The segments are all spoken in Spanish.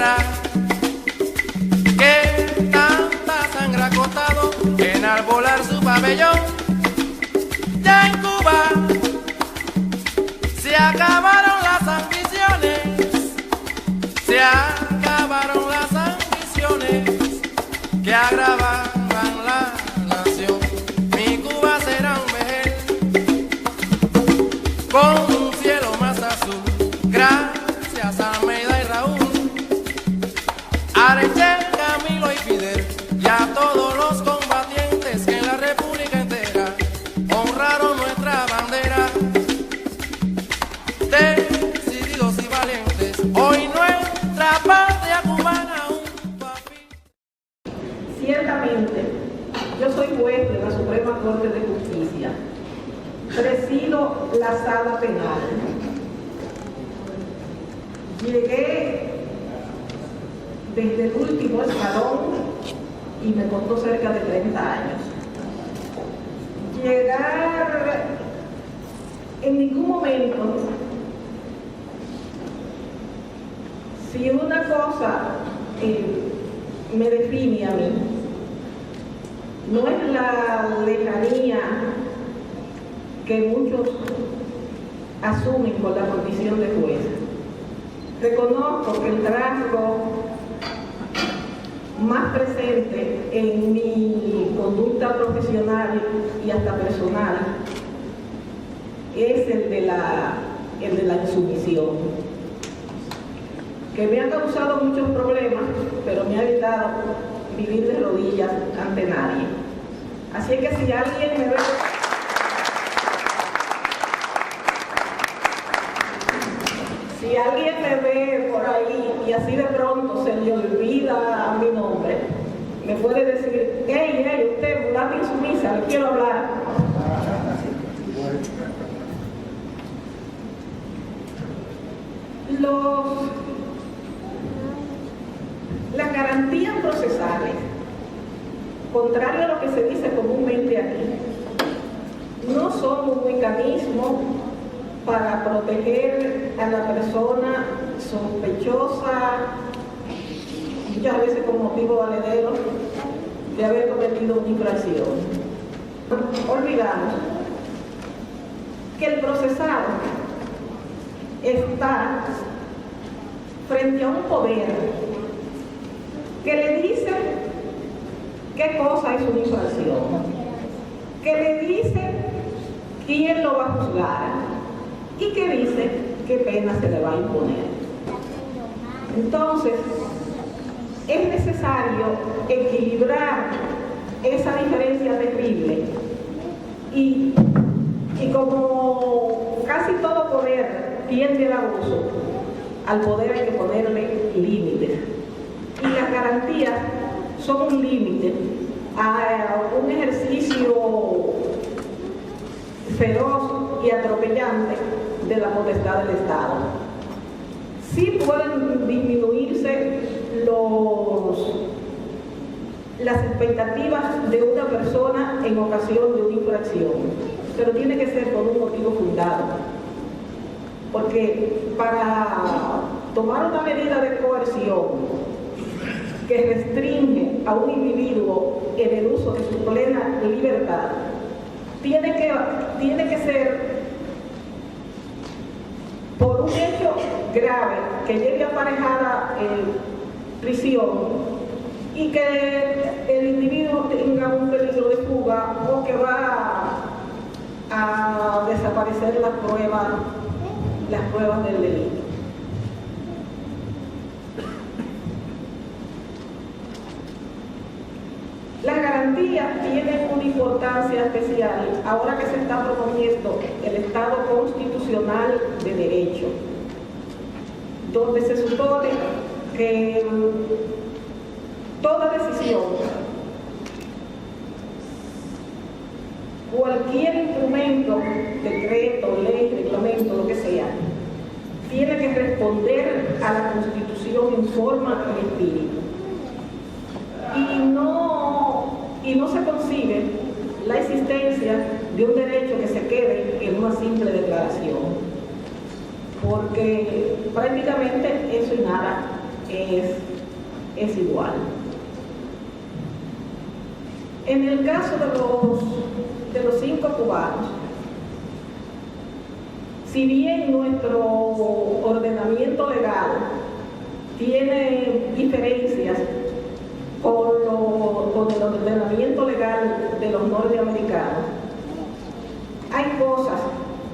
será que tanta sangre ha costado enarbolar su pabellón? Ya en Cuba se acabaron las ambiciones, se acabaron las ambiciones que agravaban la nación. Mi Cuba será un vergel con un cielo más azul, gracias a Almeida y Raúl, Arechel, Camilo y Fidel, y a todos los combatientes que en la República entera honraron nuestra bandera. Decididos y valientes, hoy nuestra patria cubana un papel. Ciertamente, yo soy juez de la Suprema Corte de Justicia, presido la sala penal. Llegué desde el último escalón y me costó cerca de 30 años. Llegar en ningún momento, si una cosa me define a mí, no es la lejanía que muchos asumen con la condición de juez. Reconozco que el rasgo más presente en mi conducta profesional y hasta personal es el de la insumisión, que me ha causado muchos problemas, pero me ha evitado vivir de rodillas ante nadie. Así que si alguien me ve, por ahí y así de pronto se le olvida mi nombre, me puede decir: hey, usted, mulata insumisa, le quiero hablar. Las garantías procesales, contrario a lo que se dice comúnmente aquí, no son un mecanismo para proteger a la persona sospechosa, muchas veces con motivo valedero, de haber cometido una infracción. Olvidamos que el procesado está frente a un poder que le dice qué cosa es una infracción, que le dice quién lo va a juzgar y que dice qué pena se le va a imponer. Entonces, es necesario equilibrar esa diferencia terrible y como casi todo poder tiende al abuso, al poder hay que ponerle límites. Y las garantías son un límite a un ejercicio feroz y atropellante de la potestad del Estado. Sí pueden disminuirse las expectativas de una persona en ocasión de una infracción, pero tiene que ser por un motivo fundado. Porque para tomar una medida de coerción que restringe a un individuo en el uso de su plena libertad, tiene que ser por un hecho grave que lleve aparejada prisión y que el individuo tenga un peligro de fuga o que va a desaparecer las pruebas del delito. Las garantías tienen una importancia especial ahora que se está promoviendo el Estado constitucional de derecho, donde se supone que toda decisión, cualquier instrumento, decreto, ley, reglamento, lo que sea, tiene que responder a la Constitución en forma y espíritu. Y no se concibe la existencia de un derecho que se quede en una simple declaración, porque prácticamente eso y nada es igual. En el caso de los 5 cubanos, si bien nuestro ordenamiento legal tiene diferencias con el ordenamiento legal de los norteamericanos, hay cosas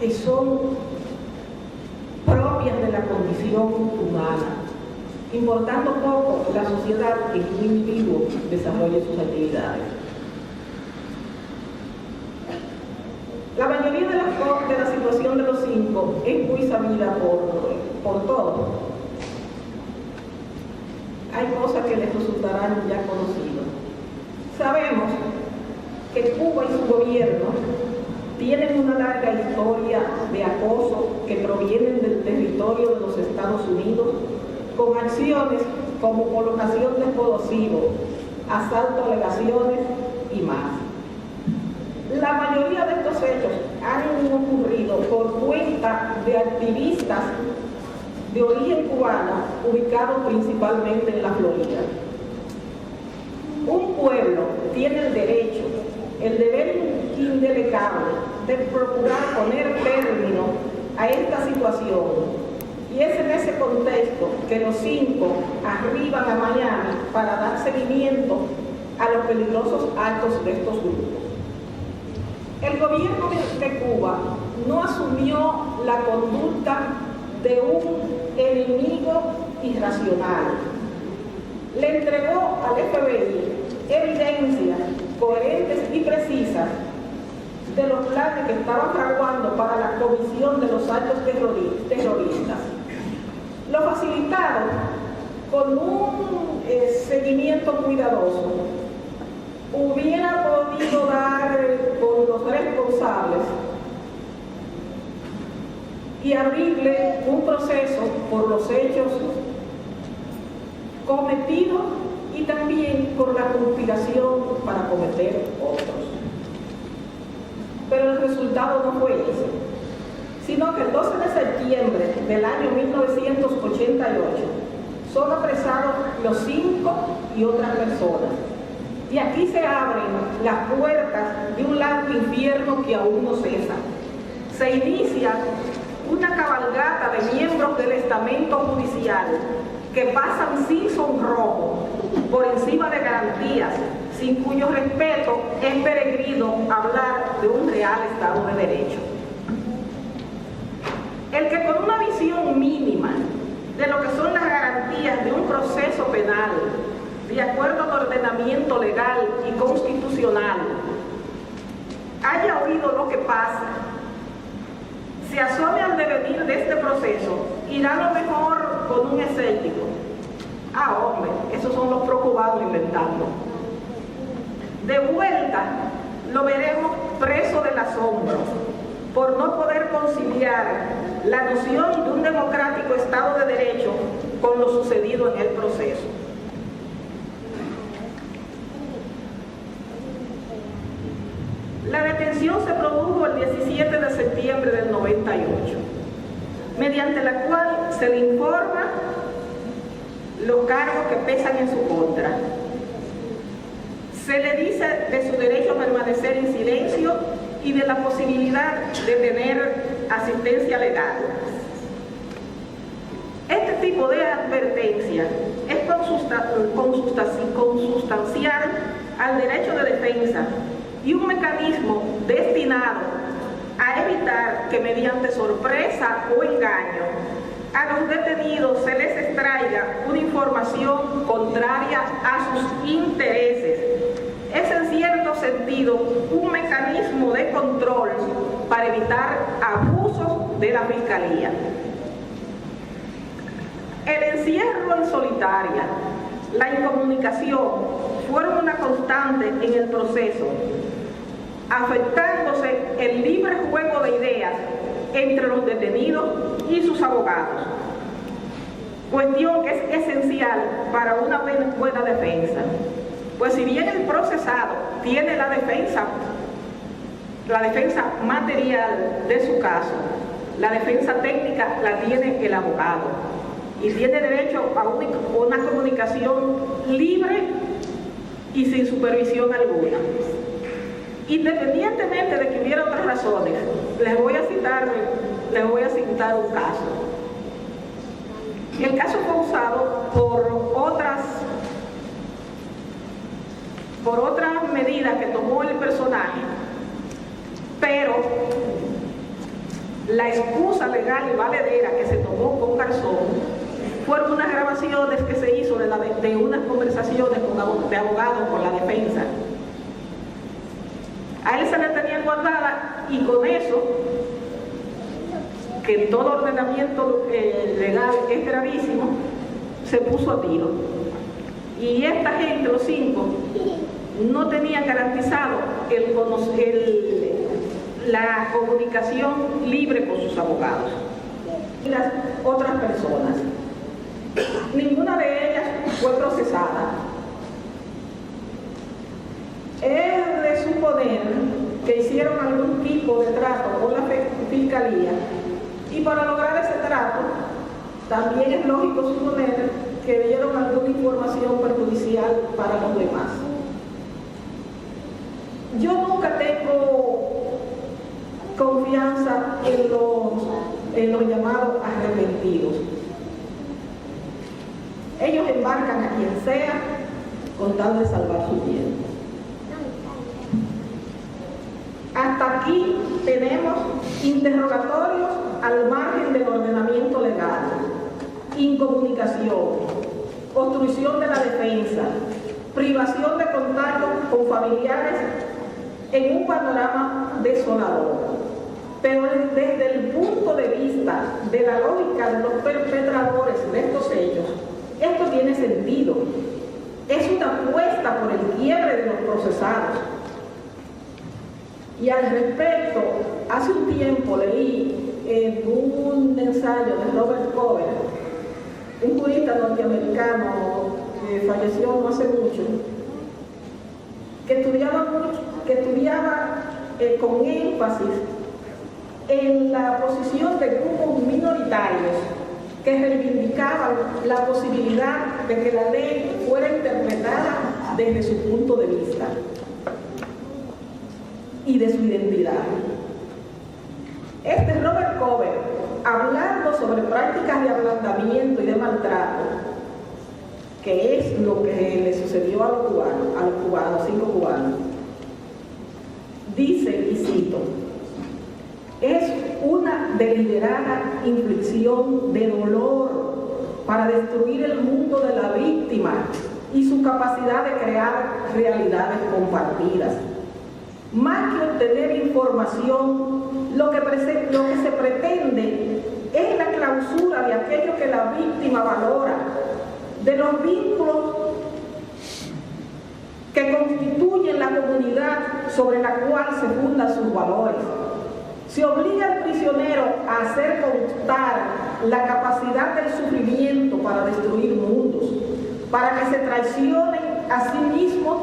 que son propias de la condición humana, importando poco la sociedad en que un individuo desarrolle sus actividades. La mayoría de la situación de los 5 es muy sabida por todos. Hay cosas que les resultarán ya conocidas. Sabemos que Cuba y su gobierno tienen una larga historia de acoso que provienen del territorio de los Estados Unidos, con acciones como colocación de explosivos, asalto a legaciones y más. La mayoría de estos hechos han ocurrido por cuenta de activistas de origen cubano ubicados principalmente en la Florida. Un pueblo tiene el derecho, el deber indelegable de procurar poner término a esta situación, y es en ese contexto que los 5 arriban a Miami para dar seguimiento a los peligrosos actos de estos grupos. El gobierno de Cuba no asumió la conducta de un enemigo irracional. Le entregó al FBI evidencias coherentes y precisas de los planes que estaban fraguando para la comisión de los actos terroristas. Lo facilitaron con un seguimiento cuidadoso. Hubiera podido dar con los responsables y abrirle un proceso por los hechos cometidos y también por la conspiración para cometer otros. Pero el resultado no fue ese, sino que el 12 de septiembre del año 1988 son apresados los 5 y otras personas. Y aquí se abren las puertas de un largo infierno que aún no cesa. Se inicia una cabalgata de miembros del estamento judicial que pasan sin sonrojo por encima de garantías, sin cuyo respeto es peregrino hablar de un real Estado de Derecho. El que con una visión mínima de lo que son las garantías de un proceso penal, de acuerdo al ordenamiento legal y constitucional, haya oído lo que pasa, se asome al devenir de este proceso, irá a lo mejor con un escéptico. Ah, hombre, esos son los pro-cubanos inventando. De vuelta, lo veremos preso del asombro, por no poder conciliar la noción de un democrático Estado de Derecho con lo sucedido en el proceso. La detención se produjo el 17 de septiembre del 98, mediante la cual se le informa los cargos que pesan en su contra. Se le dice de su derecho a permanecer en silencio y de la posibilidad de tener asistencia legal. Este tipo de advertencia es consustancial al derecho de defensa y un mecanismo destinado a evitar que mediante sorpresa o engaño a los detenidos se les extraiga una información contraria a sus intereses. Es en cierto sentido un mecanismo de control para evitar abusos de la Fiscalía. El encierro en solitaria, la incomunicación fueron una constante en el proceso, afectándose el libre juego de ideas entre los detenidos y sus abogados, cuestión que es esencial para una buena defensa. Pues si bien el procesado tiene la defensa material de su caso, la defensa técnica la tiene el abogado. y tiene derecho a una comunicación libre y sin supervisión alguna. Independientemente de que hubiera otras razones, les voy a citar un caso. El caso fue usado por otras medidas que tomó el personaje, pero la excusa legal y valedera que se tomó con Garzón fueron unas grabaciones que se hizo de unas conversaciones de abogados con la defensa. A él se le tenía guardada, y con eso, que en todo ordenamiento legal es gravísimo, se puso a tiro. Y esta gente, los 5, no tenían garantizado la comunicación libre con sus abogados. Y las otras personas, ninguna de ellas fue procesada. Es de suponer que hicieron algún tipo de trato con la fiscalía, y para lograr ese trato también es lógico suponer que dieron alguna información perjudicial para los demás. Yo nunca tengo confianza en los llamados arrepentidos. Ellos embarcan a quien sea con tal de salvar su vida. Hasta aquí tenemos interrogatorios al margen del ordenamiento legal, incomunicación, obstrucción de la defensa, privación de contacto con familiares en un panorama desolador. Pero desde el punto de vista de la lógica de los perpetradores de estos hechos, esto tiene sentido. Es una apuesta por el quiebre de los procesados. Y al respecto, hace un tiempo leí en un ensayo de Robert Cover, un jurista norteamericano que falleció no hace mucho, que estudiaba con énfasis en la posición de grupos minoritarios que reivindicaban la posibilidad de que la ley fuera interpretada desde su punto de vista y de su identidad. Robert Cover, hablando sobre prácticas de ablandamiento y de maltrato, que es lo que le sucedió a los 5 cubanos, dice, y cito: es una deliberada inflicción de dolor para destruir el mundo de la víctima y su capacidad de crear realidades compartidas. Más que obtener información, lo que se pretende es la clausura de aquello que la víctima valora, de los vínculos que constituyen la comunidad sobre la cual se fundan sus valores. Se obliga al prisionero a hacer constar la capacidad del sufrimiento para destruir mundos, para que se traicionen a sí mismos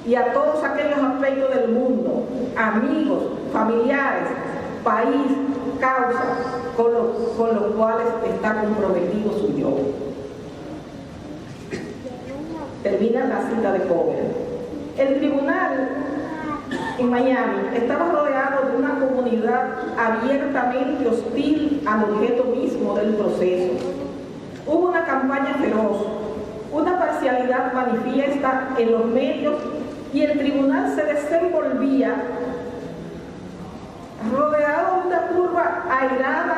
y a todos aquellos aspectos del mundo, amigos, familiares, país, causas con los cuales está comprometido su yo. Termina la cita de Cover. El tribunal en Miami estaba rodeado de una comunidad abiertamente hostil al objeto mismo del proceso. Hubo una campaña feroz, una parcialidad manifiesta en los medios, y el tribunal se desenvolvía rodeado de una curva airada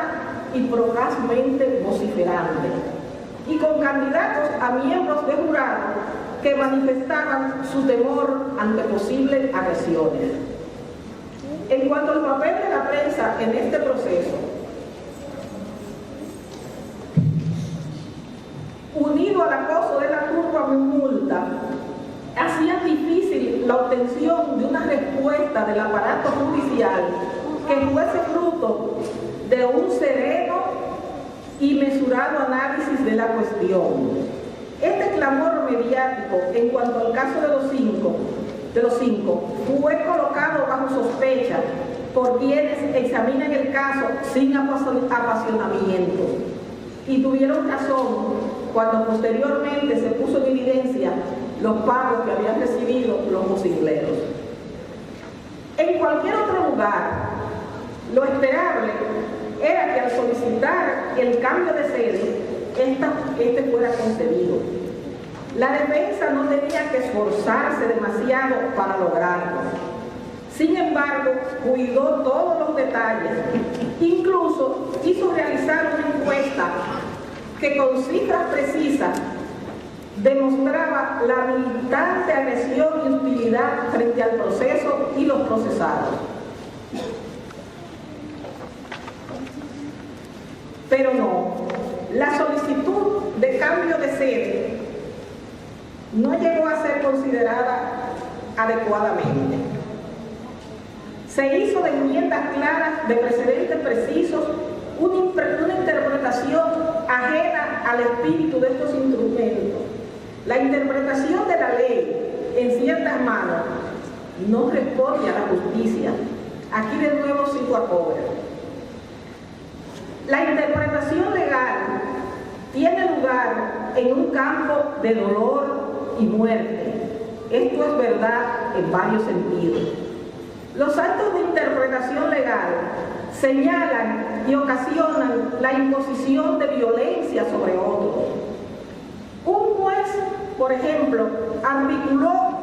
y procazmente vociferante, y con candidatos a miembros de jurado que manifestaban su temor ante posibles agresiones. En cuanto al papel de la prensa en este proceso, unido al acoso de la turba multa, hacía difícil la obtención de una respuesta del aparato judicial que fuese fruto de un sereno y mesurado análisis de la cuestión. Este clamor mediático en cuanto al caso de los cinco fue colocado bajo sospecha por quienes examinan el caso sin apasionamiento. y tuvieron razón cuando posteriormente se puso en evidencia los pagos que habían recibido los mocingleros. En cualquier otro lugar, lo esperable era que al solicitar el cambio de sede, este fuera concedido. La defensa no tenía que esforzarse demasiado para lograrlo. Sin embargo, cuidó todos los detalles. Incluso hizo realizar una encuesta que con cifras precisas demostraba la militante agresión y hostilidad frente al proceso y los procesados. Pero no, la solicitud de cambio de sede no llegó a ser considerada adecuadamente. Se hizo de enmiendas claras, de precedentes precisos, una interpretación ajena al espíritu de estos instrumentos. La interpretación de la ley en ciertas manos no responde a la justicia. Aquí de nuevo cito a Cobra. La interpretación legal tiene lugar en un campo de dolor y muerte. Esto es verdad en varios sentidos. Los actos de interpretación legal señalan y ocasionan la imposición de violencia sobre otros. Un juez, por ejemplo, articuló